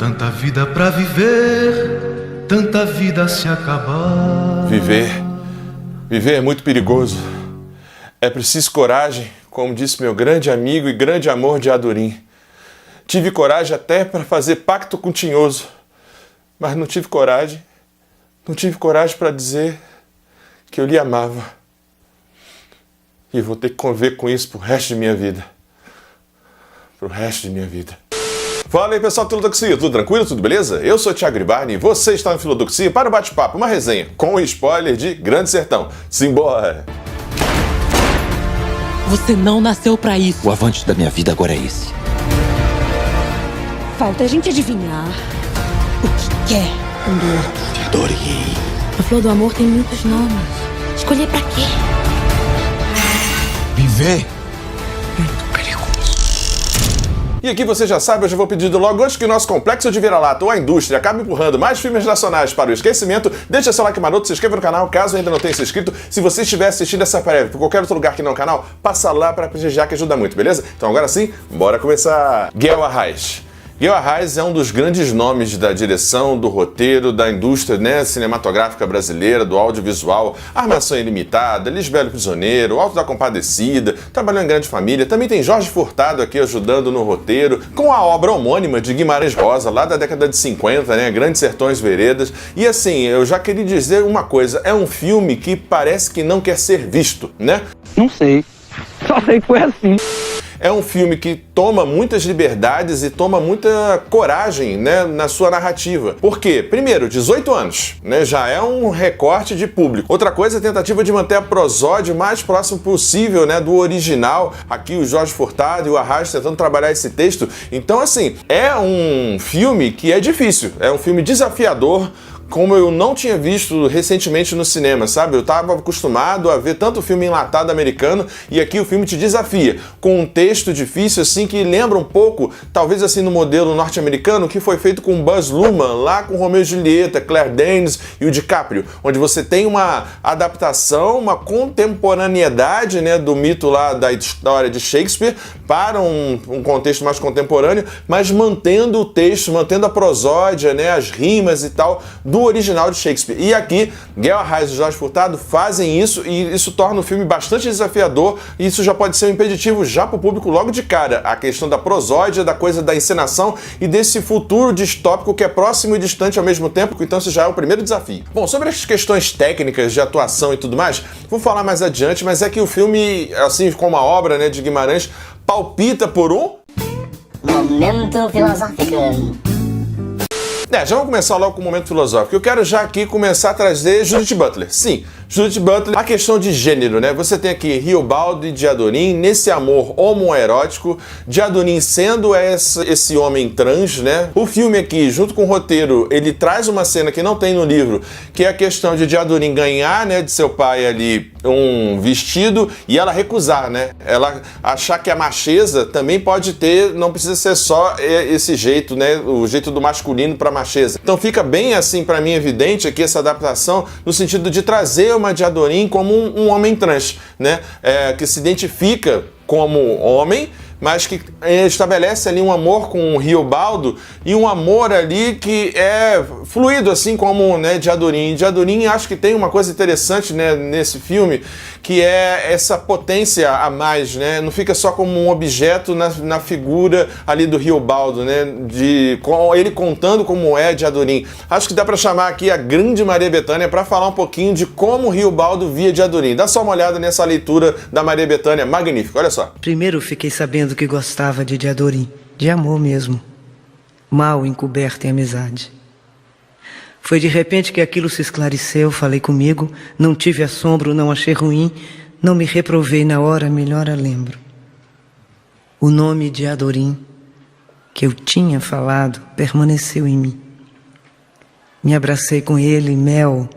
Tanta vida pra viver, tanta vida a se acabar. Viver é muito perigoso. É preciso coragem, como disse meu grande amigo e grande amor de Adorim. Tive coragem até para fazer pacto com o Tinhoso, mas não tive coragem para dizer que eu lhe amava. E vou ter que conviver com isso pro resto de minha vida. Pro resto de minha vida. Fala aí, pessoal do Filodoxia, tudo tranquilo, tudo beleza? Eu sou o Thiago Gribani e você está no Filodoxia para o bate-papo, uma resenha com spoiler de Grande Sertão. Simbora! Você não nasceu pra isso. O avante da minha vida agora é esse. Falta a gente adivinhar o que quer um do outro. Te adorei. A flor do amor tem muitos nomes. Escolher pra quê? Viver. E aqui você já sabe, eu já vou pedindo logo antes que o nosso complexo de vira-lata ou a indústria acabe empurrando mais filmes nacionais para o esquecimento, deixa seu like maroto, se inscreva no canal caso ainda não tenha se inscrito. Se você estiver assistindo essa prévia por qualquer outro lugar que não é o canal, passa lá para prestigiar que ajuda muito, beleza? Então agora sim, bora começar. Guel Arraes. Guel Arraes é um dos grandes nomes da direção, do roteiro, da indústria cinematográfica brasileira, do audiovisual, Armação Ilimitada, Lisbelo Prisioneiro, Alto da Compadecida, trabalhou em Grande Família. Também tem Jorge Furtado aqui ajudando no roteiro, com a obra homônima de Guimarães Rosa, lá da década de 50, Grandes Sertões Veredas. E assim, eu já queria dizer uma coisa, é um filme que parece que não quer ser visto, né? Não sei, só sei que foi assim. É um filme que toma muitas liberdades e toma muita coragem, na sua narrativa. Por quê? Primeiro, 18 anos, já é um recorte de público. Outra coisa, a tentativa de manter a prosódia o mais próximo possível, do original. Aqui o Jorge Furtado e o Arraes tentando trabalhar esse texto. Então, assim, é um filme que é difícil, é um filme desafiador, como eu não tinha visto recentemente no cinema, sabe? Eu estava acostumado a ver tanto filme enlatado americano e aqui o filme te desafia, com um texto difícil, assim, que lembra um pouco, talvez assim, no modelo norte-americano, que foi feito com Baz Luhrmann, lá com Romeu e Julieta, Claire Danes e o DiCaprio, onde você tem uma adaptação, uma contemporaneidade, do mito lá da história de Shakespeare para um contexto mais contemporâneo, mas mantendo o texto, mantendo a prosódia, as rimas e tal, do original de Shakespeare. E aqui, Guel Arraes e Jorge Furtado fazem isso e isso torna o filme bastante desafiador e isso já pode ser um impeditivo já para o público logo de cara. A questão da prosódia, da coisa da encenação e desse futuro distópico que é próximo e distante ao mesmo tempo, então isso já é o primeiro desafio. Bom, sobre as questões técnicas de atuação e tudo mais, vou falar mais adiante, mas é que o filme, assim como a obra de Guimarães, palpita por um... Momento filosófico. Já vamos começar logo com o momento filosófico. Eu quero já aqui começar a trazer Judith Butler. Sim, Judith Butler, a questão de gênero, Você tem aqui Riobaldo e Diadorim nesse amor homoerótico, Diadorim sendo esse homem trans, O filme aqui, junto com o roteiro, ele traz uma cena que não tem no livro, que é a questão de Diadorim ganhar, de seu pai ali um vestido e ela recusar, Ela achar que a macheza também pode ter, não precisa ser só esse jeito, O jeito do masculino para macheza. Então fica bem assim para mim evidente aqui essa adaptação no sentido de trazer uma Diadorim como um homem trans, que se identifica como homem, mas que estabelece ali um amor com o Riobaldo e um amor ali que é fluido, assim como Diadorim. Diadorim acho que tem uma coisa interessante nesse filme, que é essa potência a mais, Não fica só como um objeto na figura ali do Riobaldo, com ele contando como é Diadorim. Acho que dá para chamar aqui a grande Maria Bethânia para falar um pouquinho de como o Riobaldo via Diadorim. Dá só uma olhada nessa leitura da Maria Bethânia, magnífica, olha só. Primeiro fiquei sabendo que gostava de Diadorim, de amor mesmo, mal encoberto em amizade. Foi de repente que aquilo se esclareceu, falei comigo, não tive assombro, não achei ruim, não me reprovei na hora, melhor a lembro. O nome Diadorim, que eu tinha falado, permaneceu em mim. Me abracei com ele, mel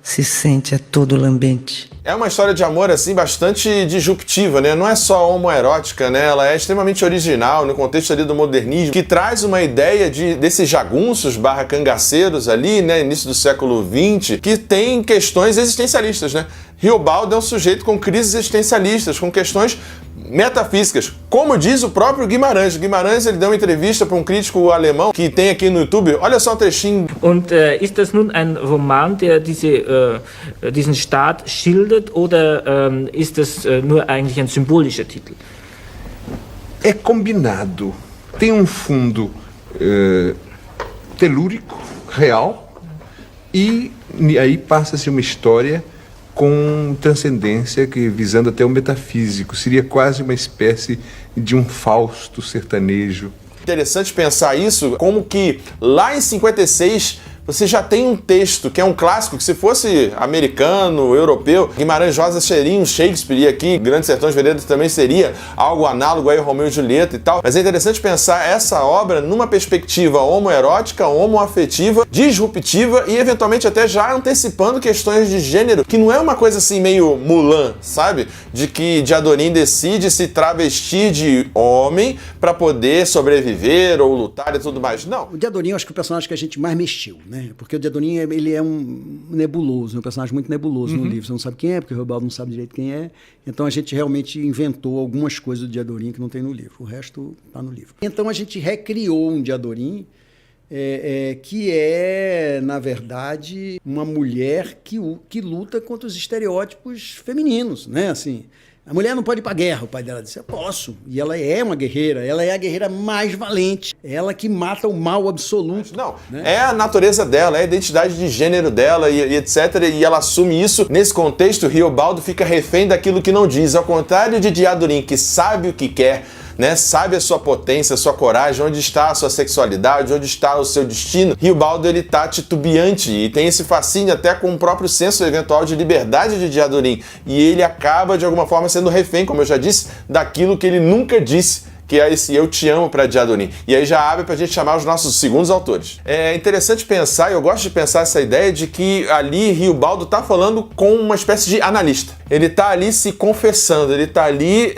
se sente a todo lambente. É uma história de amor, assim, bastante disruptiva, Não é só homoerótica, Ela é extremamente original no contexto ali do modernismo, que traz uma ideia desses jagunços / cangaceiros ali, início do século XX, que tem questões existencialistas, Riobaldo é um sujeito com crises existencialistas, com questões metafísicas, como diz o próprio Guimarães. Guimarães, ele deu uma entrevista para um crítico alemão que tem aqui no YouTube. Olha só um trechinho. Und ist das nun ein Roman, der diesen Staat schildert, oder ist das nur eigentlich ein symbolischer Titel? É combinado. Tem um fundo telúrico, real, e aí passa-se uma história com transcendência, que visando até o metafísico. Seria quase uma espécie de um Fausto sertanejo. Interessante pensar isso, como que lá em 56 você já tem um texto que é um clássico, que se fosse americano, europeu, Guimarães Rosa seria um Shakespeare, e aqui Grandes Sertões Veredas também seria algo análogo aí ao Romeu e Julieta e tal. Mas é interessante pensar essa obra numa perspectiva homoerótica, homoafetiva, disruptiva e eventualmente até já antecipando questões de gênero, que não é uma coisa assim meio Mulan, sabe? De que Diadorim decide se travestir de homem para poder sobreviver ou lutar e tudo mais. Não. O Diadorim, eu acho que é o personagem que a gente mais mexeu, né? Porque o Diadorim, ele é um nebuloso, um personagem muito nebuloso no livro. Você não sabe quem é, porque o Riobaldo não sabe direito quem é. Então a gente realmente inventou algumas coisas do Diadorim que não tem no livro. O resto está no livro. Então a gente recriou um Diadorim que é, na verdade, uma mulher que luta contra os estereótipos femininos, né? Assim, a mulher não pode ir para a guerra. O pai dela disse, eu posso. E ela é uma guerreira, ela é a guerreira mais valente, ela que mata o mal absoluto. Não, né? É a natureza dela, é a identidade de gênero dela e etc. E ela assume isso. Nesse contexto, Riobaldo fica refém daquilo que não diz. Ao contrário de Diadorim, que sabe o que quer, né? Sabe a sua potência, a sua coragem, onde está a sua sexualidade, onde está o seu destino. Riobaldo, ele tá titubeante e tem esse fascínio até com o próprio senso eventual de liberdade de Diadorim. E ele acaba, de alguma forma, sendo refém, como eu já disse, daquilo que ele nunca disse, que é esse eu te amo para Diadorim. E aí já abre pra gente chamar os nossos segundos autores. É interessante pensar, e eu gosto de pensar essa ideia de que ali Riobaldo tá falando com uma espécie de analista. Ele tá ali se confessando, ele tá ali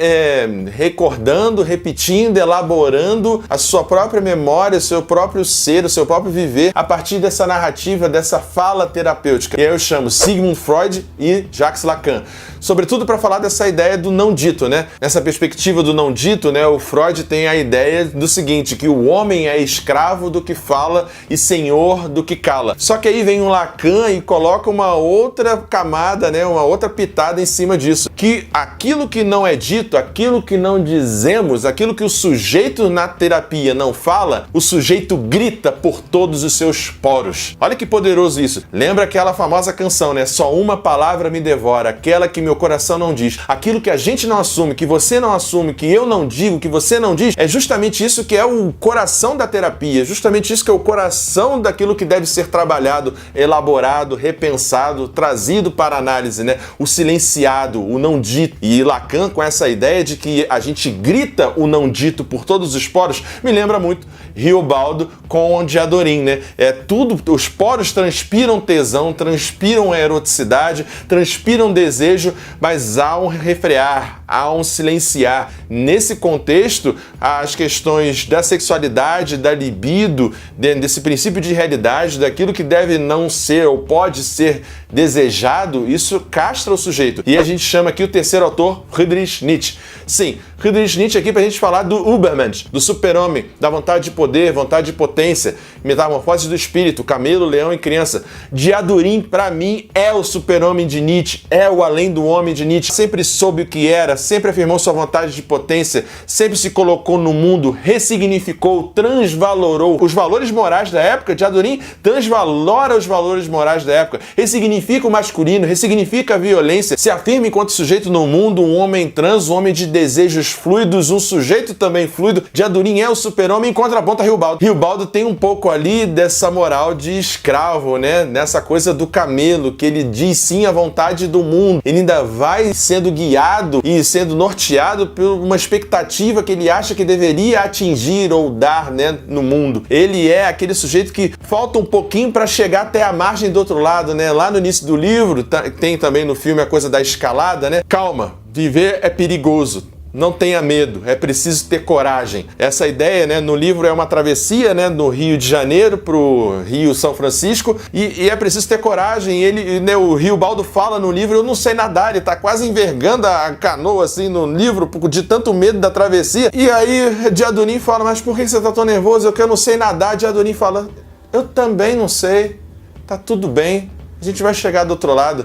recordando, repetindo, elaborando a sua própria memória, o seu próprio ser, o seu próprio viver, a partir dessa narrativa, dessa fala terapêutica. E aí eu chamo Sigmund Freud e Jacques Lacan. Sobretudo para falar dessa ideia do não dito, né? Nessa perspectiva do não dito, né? O Freud tem a ideia do seguinte, que o homem é escravo do que fala e senhor do que cala. Só que aí vem um Lacan e coloca uma outra camada, né? Uma outra pitada em cima disso. Que aquilo que não é dito, aquilo que não dizemos, aquilo que o sujeito na terapia não fala, o sujeito grita por todos os seus poros. Olha que poderoso isso. Lembra aquela famosa canção, né? Só uma palavra me devora, aquela que meu coração não diz. Aquilo que a gente não assume, que você não assume, que eu não digo, que você não diz, é justamente isso que é o coração da terapia, justamente isso que é o coração daquilo que deve ser trabalhado, elaborado, repensado, trazido para análise, né? O silenciado, o não dito. E Lacan, com essa ideia de que a gente grita o não dito por todos os poros, me lembra muito Riobaldo com Diadorim, né? Tudo, os poros transpiram tesão, transpiram eroticidade, transpiram desejo, mas há um refrear, há um silenciar. Nesse contexto, as questões da sexualidade, da libido, desse princípio de realidade, daquilo que deve não ser ou pode ser desejado, isso castra o sujeito. E a gente chama aqui o terceiro autor, Friedrich Nietzsche. Sim, Friedrich Nietzsche aqui pra gente falar do Übermensch, do super-homem, da vontade de poder, vontade de potência, metamorfose do espírito, camelo, leão e criança. Diadorim, pra mim, é o super-homem de Nietzsche, é o além do homem de Nietzsche. Sempre soube o que era, sempre afirmou sua vontade de potência, sempre se colocou no mundo, ressignificou, transvalorou os valores morais da época. Diadorim transvalora os valores morais da época, ressignifica o masculino, ressignifica a violência, se afirma enquanto sujeito no mundo, um homem trans, um homem de desejos fluidos, um sujeito também fluido. Diadorim é o super-homem em contraponto a Riobaldo. Riobaldo tem um pouco ali dessa moral de escravo, né? Nessa coisa do camelo, que ele diz sim à vontade do mundo. Ele ainda vai sendo guiado e sendo norteado por uma expectativa que ele acha que deveria atingir ou dar, né, no mundo. Ele é aquele sujeito que falta um pouquinho para chegar até a margem do outro lado, né? Lá no início do livro, tem também no filme a coisa da escalada, né? Calma, viver é perigoso. não tenha medo, é preciso ter coragem. Essa ideia, né, no livro é uma travessia, né, do Rio de Janeiro pro Rio São Francisco, e é preciso ter coragem. Ele, né, o Riobaldo fala no livro, eu não sei nadar, ele tá quase envergando a canoa assim no livro, de tanto medo da travessia. E aí Diadorim fala, mas por que você tá tão nervoso? Eu não sei nadar. Diadorim fala, eu também não sei, tá tudo bem, a gente vai chegar do outro lado.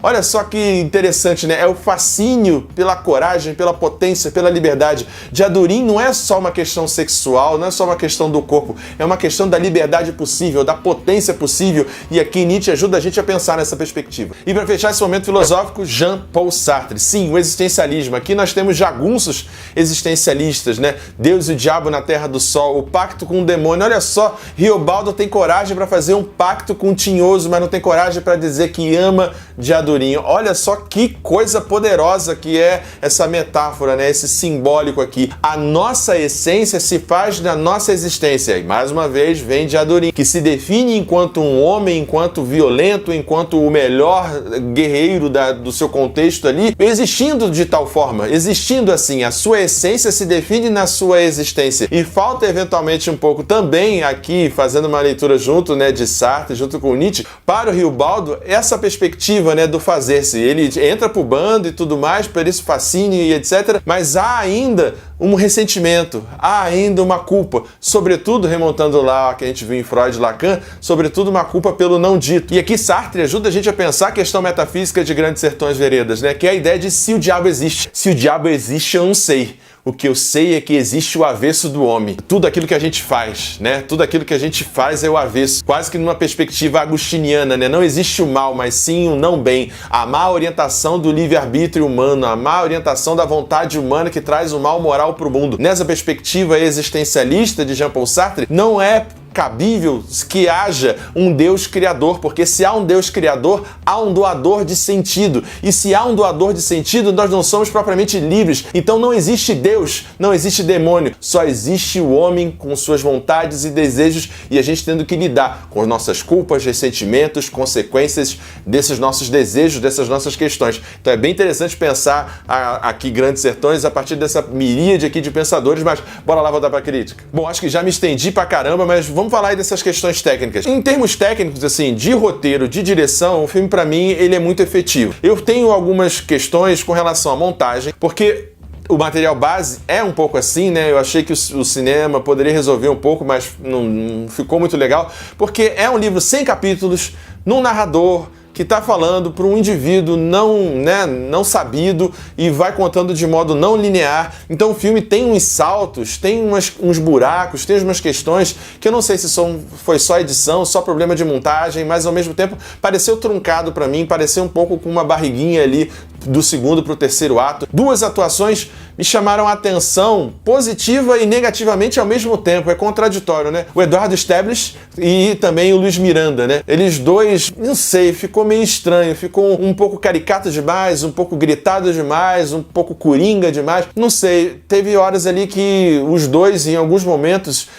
Olha só que interessante, né? É o fascínio pela coragem, pela potência, pela liberdade. Diadorim não é só uma questão sexual, não é só uma questão do corpo, é uma questão da liberdade possível, da potência possível. E aqui Nietzsche ajuda a gente a pensar nessa perspectiva. E para fechar esse momento filosófico, Jean-Paul Sartre. Sim, o existencialismo. Aqui nós temos jagunços existencialistas, né? Deus e o diabo na terra do sol, o pacto com o demônio. Olha só, Riobaldo tem coragem para fazer um pacto com o Tinhoso, mas não tem coragem para dizer que ama Diadorim. Olha só que coisa poderosa que é essa metáfora, né? Esse simbólico aqui. A nossa essência se faz na nossa existência. E mais uma vez vem Diadorim, que se define enquanto um homem, enquanto violento, enquanto o melhor guerreiro do seu contexto ali, existindo de tal forma, existindo assim. A sua essência se define na sua existência. E falta eventualmente um pouco também aqui, fazendo uma leitura junto, né, de Sartre, junto com Nietzsche, para o Riobaldo, essa perspectiva, né, do fazer-se. Ele entra pro bando e tudo mais, por isso fascínio e etc. Mas há ainda um ressentimento, há ainda uma culpa. Sobretudo, remontando lá que a gente viu em Freud e Lacan, sobretudo uma culpa pelo não dito. E aqui Sartre ajuda a gente a pensar a questão metafísica de Grandes Sertões Veredas, né? Que é a ideia de se o diabo existe. Se o diabo existe, eu não sei. O que eu sei é que existe o avesso do homem. Tudo aquilo que a gente faz, né? Tudo aquilo que a gente faz é o avesso. Quase que numa perspectiva agostiniana, né? Não existe o mal, mas sim o não bem. A má orientação do livre-arbítrio humano, a má orientação da vontade humana que traz o mal moral para o mundo. Nessa perspectiva existencialista de Jean-Paul Sartre, não é cabível que haja um Deus criador, porque se há um Deus criador, há um doador de sentido. E se há um doador de sentido, nós não somos propriamente livres. Então não existe Deus, não existe demônio, só existe o homem com suas vontades e desejos e a gente tendo que lidar com as nossas culpas, ressentimentos, consequências desses nossos desejos, dessas nossas questões. Então é bem interessante pensar aqui Grandes Sertões a partir dessa miríade aqui de pensadores, mas bora lá voltar para a crítica. Bom, acho que já me estendi pra caramba, mas vamos falar aí dessas questões técnicas. Em termos técnicos, assim, de roteiro, de direção, o filme, pra mim, ele é muito efetivo. Eu tenho algumas questões com relação à montagem, porque o material base é um pouco assim, né? Eu achei que o cinema poderia resolver um pouco, mas não ficou muito legal, porque é um livro sem capítulos, num narrador que está falando para um indivíduo não sabido e vai contando de modo não linear. Então o filme tem uns saltos, tem uns buracos, tem umas questões que eu não sei se foi só edição, só problema de montagem, mas ao mesmo tempo pareceu truncado para mim, pareceu um pouco com uma barriguinha ali do segundo para o terceiro ato. Duas atuações me chamaram a atenção positiva e negativamente ao mesmo tempo. É contraditório, né? O Eduardo Stablish e também o Luiz Miranda, né? Eles dois, não sei, ficou meio estranho, ficou um pouco caricato demais, um pouco gritado demais, um pouco coringa demais. Não sei, teve horas ali que os dois, em alguns momentos,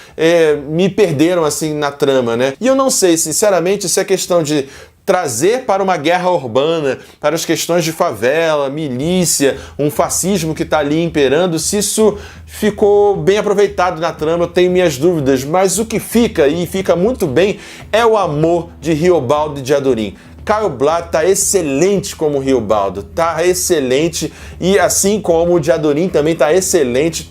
me perderam assim na trama, né? E eu não sei, sinceramente, se é questão de trazer para uma guerra urbana, para as questões de favela, milícia, um fascismo que está ali imperando, se isso ficou bem aproveitado na trama, eu tenho minhas dúvidas, mas o que fica, e fica muito bem, é o amor de Riobaldo e Diadorim. Caio Blatt tá excelente como Riobaldo, tá excelente, e assim como o Diadorim também tá excelente.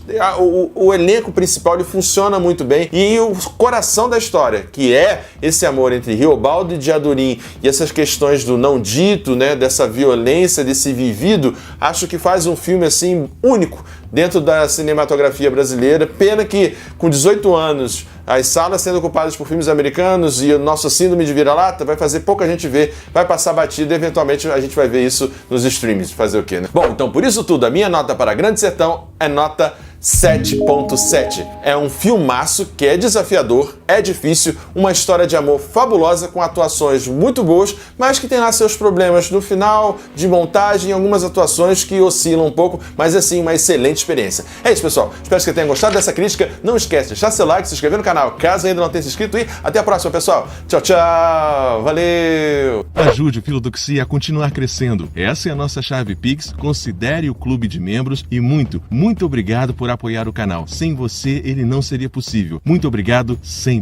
O elenco principal ele funciona muito bem, e o coração da história, que é esse amor entre Riobaldo e Diadorim, e essas questões do não dito, né, dessa violência, desse vivido, acho que faz um filme assim único dentro da cinematografia brasileira. Pena que com 18 anos, as salas sendo ocupadas por filmes americanos e o nosso síndrome de vira-lata vai fazer pouca gente ver, vai passar batido e eventualmente a gente vai ver isso nos streams. Fazer o quê, né? Bom, então por isso tudo, a minha nota para Grande Sertão é nota 7.7. É um filmaço que é desafiador, é difícil, uma história de amor fabulosa com atuações muito boas, mas que tem lá seus problemas no final, de montagem, algumas atuações que oscilam um pouco, mas é sim uma excelente experiência. É isso, pessoal. Espero que você tenha gostado dessa crítica. Não esquece de deixar seu like, se inscrever no canal caso ainda não tenha se inscrito e até a próxima, pessoal. Tchau, tchau. Valeu! Ajude o Filodoxia a continuar crescendo. Essa é a nossa chave Pix. Considere o clube de membros e muito obrigado por apoiar o canal. Sem você, ele não seria possível. Muito obrigado sempre.